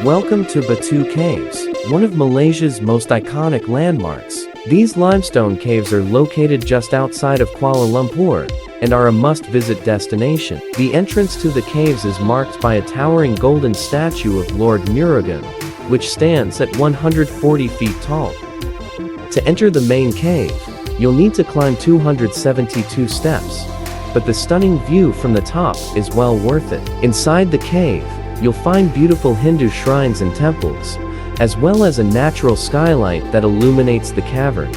Welcome to Batu Caves, one of Malaysia's most iconic landmarks. These limestone caves are located just outside of Kuala Lumpur and are a must-visit destination. The entrance to the caves is marked by a towering golden statue of Lord Murugan, which stands at 140 feet tall. To enter the main cave, you'll need to climb 272 steps, but the stunning view from the top is well worth it. Inside the cave, you'll find beautiful Hindu shrines and temples, as well as a natural skylight that illuminates the cavern.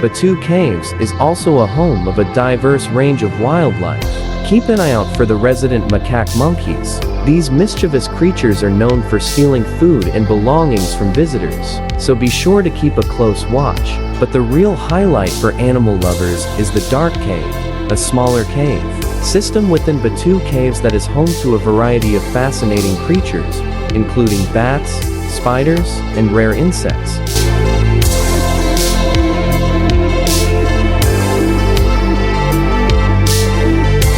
Batu Caves is also a home of a diverse range of wildlife. Keep an eye out for the resident macaque monkeys. These mischievous creatures are known for stealing food and belongings from visitors, so be sure to keep a close watch. But the real highlight for animal lovers is the Dark Cave, a smaller cave system within Batu Caves that is home to a variety of fascinating creatures, including bats, spiders, and rare insects.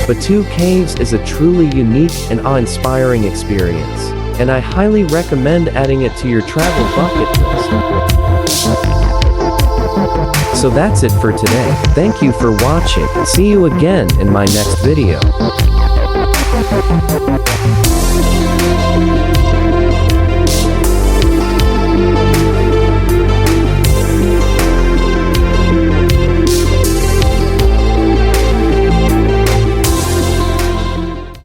Batu Caves is a truly unique and awe-inspiring experience, and I highly recommend adding it to your travel bucket list. So that's it for today. Thank you for watching. See you again in my next video.